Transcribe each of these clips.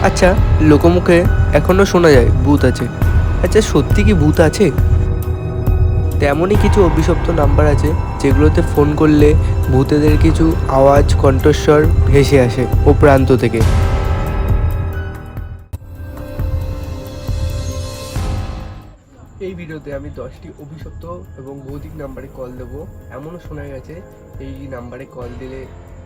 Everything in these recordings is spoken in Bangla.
আচ্ছা, লোকমুখে এখনও শোনা যায় ভূত আছে। আচ্ছা, সত্যি কি ভূত আছে? তেমনই কিছু অভিশপ্ত নাম্বার আছে যেগুলোতে ফোন করলে ভূতেদের কিছু আওয়াজ, কণ্ঠস্বর ভেসে আসে ও প্রান্ত থেকে। এই ভিডিওতে আমি 10টি অভিশপ্ত এবং ভৌতিক নাম্বারে কল দেবো। এমনও শোনা গেছে এই নাম্বারে কল দিলে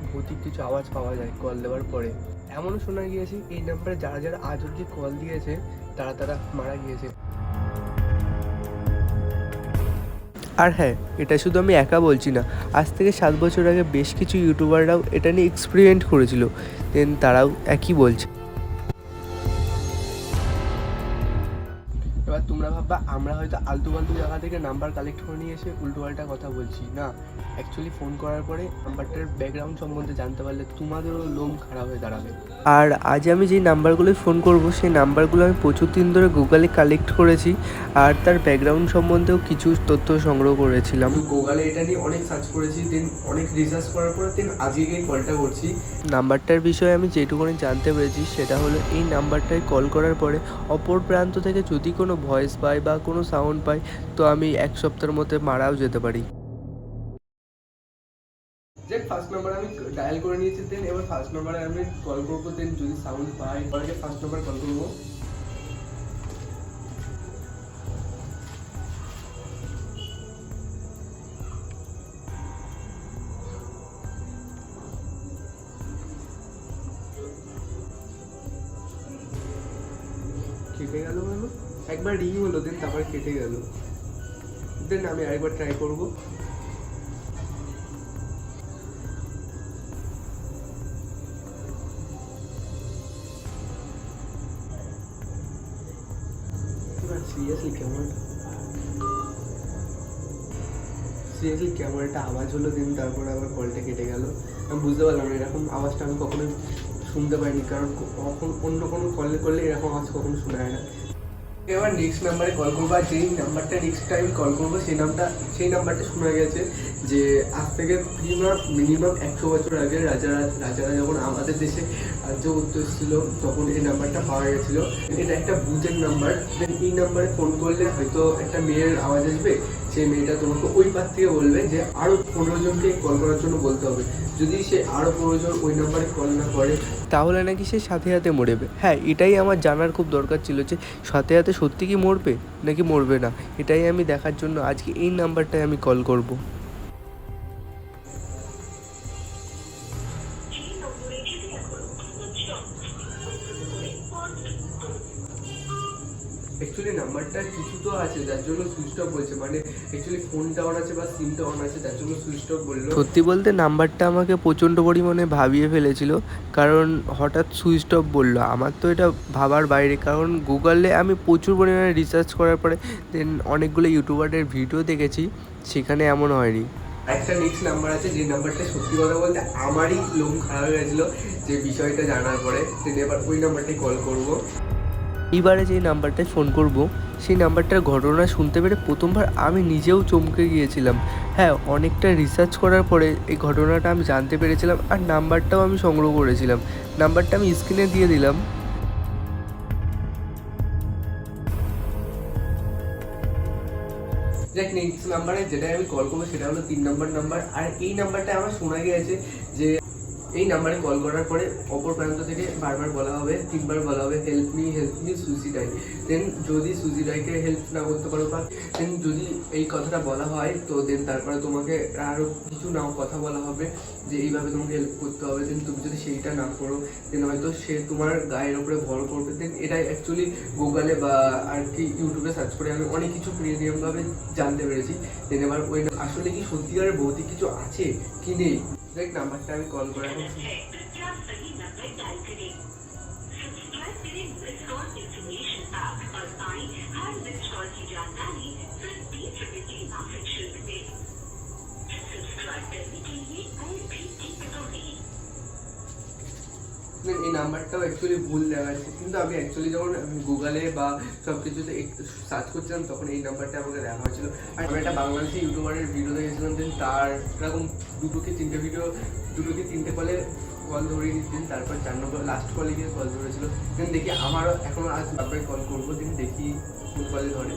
ভৌতিক কিছু আওয়াজ পাওয়া যায় কল দেওয়ার পরে। এমনও শোনা গিয়েছে এই নাম্বারে যারা যারা আজ অব্দি কল দিয়েছে তারা মারা গিয়েছে। আর হ্যাঁ, এটা শুধু আমি একা বলছি না, আজ থেকে 7 বছর আগে বেশ কিছু ইউটিউবাররাও এটা নিয়ে এক্সপেরিমেন্ট করেছিল, দেন তারাও একই বলছে। এবার তোমরা ভাববা আমরা হয়তো আলতু ফালতু জায়গা থেকে নাম্বার কালেক্ট করে নিয়ে এসে উল্টোপাল্টা কথা বলছি। না, অ্যাকচুয়ালি ফোন করার পরে নাম্বারটার ব্যাকগ্রাউন্ড সম্বন্ধে জানতে পারলে তোমাদেরও লোম খারাপ হয়ে দাঁড়াবে। আর আজ আমি যেই নাম্বারগুলোয় ফোন করব সেই নাম্বারগুলো আমি প্রচুর দিন ধরে গুগলে কালেক্ট করেছি আর তার ব্যাকগ্রাউন্ড সম্বন্ধেও কিছু তথ্য সংগ্রহ করেছিলাম। গুগলে এটা নিয়ে অনেক সার্চ করেছি, দেন অনেক রিসার্চ করার পরে দেন আজকে কলটা করছি। নাম্বারটার বিষয়ে আমি যেটুকুনি জানতে পেরেছি সেটা হলো এই নাম্বারটায় কল করার পরে অপর প্রান্ত থেকে যদি কোনো ভয়েস পাই বা কোনো সাউন্ড পাই তো আমি 1 সপ্তাহের মধ্যে মারাও যেতে পারি। যে ফার্স্ট নাম্বার আমি ডায়াল করে নিয়েছি, দেন এবার ফার্স্ট নাম্বারে আমি কল করবো, দেন যদি সাউন্ড পাই তাহলে ফার্স্ট নাম্বার কল করবো। কেটে গেল কেন? একবার রিং হলো, দেন তারপর কেটে গেল। দেন আমি আরেকবার ট্রাই করবো। সিরিয়াসলি কেমন একটা আওয়াজ হলো, দিন তারপরে আবার কলটা কেটে গেল। আমি বুঝতে পারলাম না, এরকম আওয়াজটা আমি কখনোই শুনতে পাইনি, কারণ কখন অন্য কোনো কলে করলে এরকম আওয়াজ কখনো শোনা যায় না। এবার নেক্সট নাম্বারে কল করবো, আর যেই নাম্বারটা নেক্সট টাইম কল করবো সেই নাম্বারটা শোনা গেছে যে আজ থেকে মিনিমাম 100 বছর আগে রাজারা যখন আমাদের দেশে রাজ্য করতে এসেছিল তখন এই নাম্বারটা পাওয়া গেছিলো। এটা একটা ভূতের নাম্বার। দেন এই নাম্বারে ফোন করলে হয়তো একটা মেয়ের আওয়াজ আসবে, সেই মেয়েটা তোমাকে ওই পার থেকে বলবে যে আরও 15 জনকে কল করার জন্য বলতে হবে। যদি সে আরও 15 জন ওই নাম্বারে কল না করে তাহলে নাকি সে সাথে সাথে মরবে। হ্যাঁ, এটাই আমার জানার খুব দরকার ছিল যে সাথে সাথে সত্যি কি মরবে নাকি মরবে না। এটাই আমি দেখার জন্য আজকে এই নাম্বারটায় আমি কল করব। অ্যাকচুয়ালি নাম্বারটা কিছু তো আছে যার জন্য সুইচ অফ বলছে, মানে অ্যাকচুয়ালি ফোনটা অন আছে বা সিমটা অন আছে যার জন্য সুইচ অফ বললো। সত্যি বলতে নাম্বারটা আমাকে প্রচণ্ড পরিমাণে ভাবিয়ে ফেলেছিল, কারণ হঠাৎ সুইচ অফ বললো। আমার তো এটা ভাবার বাইরে, কারণ গুগলে আমি প্রচুর পরিমাণে রিসার্চ করার পরে দেন অনেকগুলো ইউটিউবারের ভিডিও দেখেছি, সেখানে এমন হয়নি। একটা নেক্সট নাম্বার আছে যে নাম্বারটা সত্যি কথা বলতে আমারই লোম খারাপ হয়ে গেছিলো যে বিষয়টা জানার পরে, এবার ওই নাম্বারটাই কল করবো। এইবারে যে নাম্বারটায় ফোন করব সেই নাম্বারটার ঘটনা শুনতে পেরে প্রথমবার আমি নিজেও চমকে গিয়েছিলাম। হ্যাঁ, অনেকটা রিসার্চ করার পরে এই ঘটনাটা আমি জানতে পেরেছিলাম আর নাম্বারটাও আমি সংগ্রহ করেছিলাম। নাম্বারটা আমি স্ক্রিনে দিয়ে দিলাম। দেখ, নেক্সট নাম্বারে যেটা আমি কল করবো সেটা হলো 3 নম্বর নাম্বার। আর এই নাম্বারটা আমার শোনা গিয়েছে যে এই নাম্বারে কল করার পরে অপর প্রান্ত থেকে বারবার বলা হবে, 3বার বলা হবে হেল্প মি সুইসাইড। দেন যদি সুইসাইডকে হেল্প না করতে পারো বা দেন যদি এই কথাটা বলা হয় তো দেন তারপরে তোমাকে আরও কিছু নাও কথা বলা হবে যে এইভাবে তোমাকে হেল্প করতে হবে। দেন তুমি যদি সেইটা না করো দেন হয়তো সে তোমার গায়ের উপরে ভর করবে। দেন এটা অ্যাকচুয়ালি গুগলে বা আর কি ইউটিউবে সার্চ করে আমি অনেক কিছু প্রিমিয়ামভাবে জানতে পেরেছি। দেন এবার ওই আসলে কি সত্যিকারের ভৌতিক কিছু আছে কি নেই। দেখ, নাম্বারটা আমি কল করে এখন এই নাম্বারটাও অ্যাকচুয়ালি ভুল দেখাচ্ছে, কিন্তু আমি অ্যাকচুয়ালি যখন গুগলে বা সব কিছুতে সার্চ করছিলাম তখন এই নাম্বারটা আমাকে দেখা হয়েছিল। আর আমি একটা বাংলাদেশি ইউটিউবারের ভিডিও দেখেছিলাম, দেন তার এরকম দুটো কি তিনটে কলে কল ধরিয়ে দিন, তারপর 4 নম্বর লাস্ট কলে গিয়ে কল ধরেছিল। দেন দেখি আমারও এখনও আজ তারপরে কল করবো, দিন দেখি কোন কলে ধরে।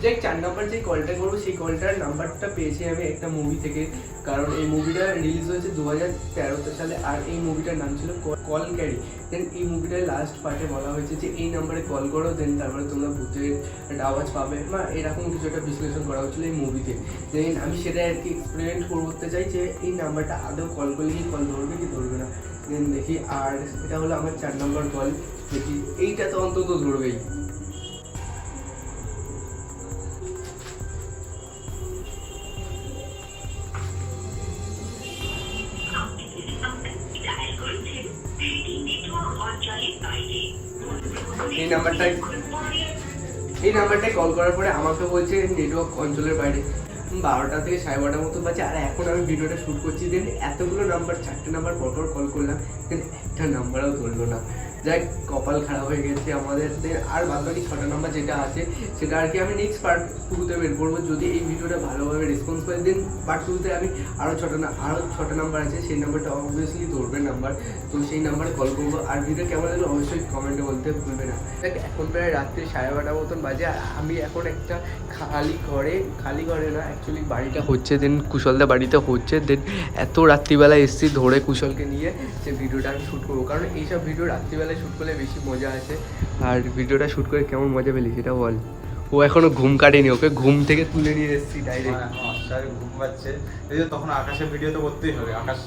যে 4 নম্বর যে কলটা করবো সেই কলটার নাম্বারটা পেয়েছি আমি একটা মুভি থেকে, কারণ এই মুভিটা রিলিজ হয়েছে 2013 সালে, আর এই মুভিটার নাম ছিল কল ক্যারি। দেন এই মুভিটার লাস্ট পার্টে বলা হয়েছে যে এই নাম্বারে কল করো, দেন তারপরে তোমরা ভূতের একটা আওয়াজ পাবে বা এরকম কিছু একটা বিশ্লেষণ করা হচ্ছিলো এই মুভিতে। দেন আমি সেটা আর কি এক্সপেরিমেন্ট করতে চাই যে এই নাম্বারটা আদৌ কল করলে কি কল ধরবে কি ধরবে না। দেন দেখি, আর এটা হলো আমার 4 নম্বর কল, দেখি এইটা তো অন্তত ধরবেই। এই নাম্বারটায় কল করার পরে আমাকে বলছে নেটওয়ার্ক অঞ্চলের বাইরে। 12টা থেকে 12:30 মতো বাজে, আর এখন আমি ভিডিওটা শ্যুট করছি। দেন এতগুলো নাম্বার, 4টে নাম্বার পরপর কল করলাম, দেন একটা নাম্বারও ধরলো না। যাই কপাল খারাপ হয়ে গেছে আমাদের। দেন আর বাদবাকি 6টা নাম্বার যেটা আছে সেটা আর কি আমি নেক্সট পার্ট 2তে বের করবো, যদি এই ভিডিওটা ভালোভাবে রেসপন্স পাই। দেন পার্ট 2তে আমি আরও 6টা নাম্বার আছে, সেই নাম্বারটা অবভিয়াসলি ধরবে নাম্বার, তো সেই নাম্বারে কল করবো। আর ভিডিও কেমন লাগলো অবশ্যই কমেন্টে বলতে ভুলবে না। দেখ এখন প্রায় রাত্রি 12:30 মতন বাজে, আর আমি এখন একটা খালি ঘরে না, অ্যাকচুয়ালি বাড়িটা হচ্ছে, দেন কুশলদা বাড়িতে হচ্ছে। দেন এত রাত্রিবেলা এসছি ধরে কুশলকে নিয়ে যে ভিডিওটা আমি শ্যুট করবো, কারণ এইসব ভিডিও রাত্রিবেলায় শ্যুট করলে বেশি মজা আছে। আর ভিডিওটা শ্যুট করে কেমন মজা পেলি সেটা বল। ও এখনো ঘুম কাটেনি, ওকে ঘুম থেকে তুলে নিয়ে এসেছি ডাইরেক্ট। ঘুম পাচ্ছে, এই যে তখন আকাশের ভিডিও তো করতেই হবে, আকাশ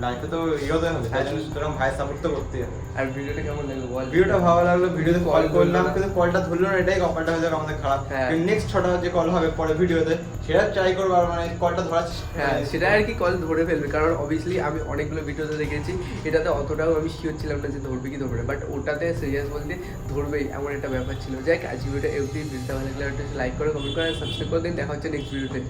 লাইফে তো ইয়েতে হবে, তাই জন্য সুতরাং ভাই সাপোর্ট তো করতেই হবে। আর ভিডিওটা কেমন লাগলো বল। ভিডিওটা ভালো লাগলো, ভিডিওতে কল করলাম কিন্তু কলটা ধরলো না, এটাই কপালটা হয়ে যাবে আমাদের খারাপ। নেক্সট 6টা যে কল হবে পরে ভিডিওতে সেটা ট্রাই করবো, আর মানে কলটা ধরার হ্যাঁ সেটা আর কি কল ধরে ফেলবে, কারণ অবভিয়াসলি আমি অনেকগুলো ভিডিওতে দেখেছি, এটাতে অতটাও আমি শিওর ছিলাম না যে ধরবে কি ধরবে না, বাট ওটাতে সিরিয়াস বলতে ধরবেই এমন একটা ব্যাপার ছিল। যাই আজ ভিডিওটা এফডি ভিডিওটা ভালো লাগলে একটা লাইক করে, কমেন্ট করে, সাবস্ক্রাইব করে দিন। দেখা হচ্ছে নেক্সট ভিডিওতে।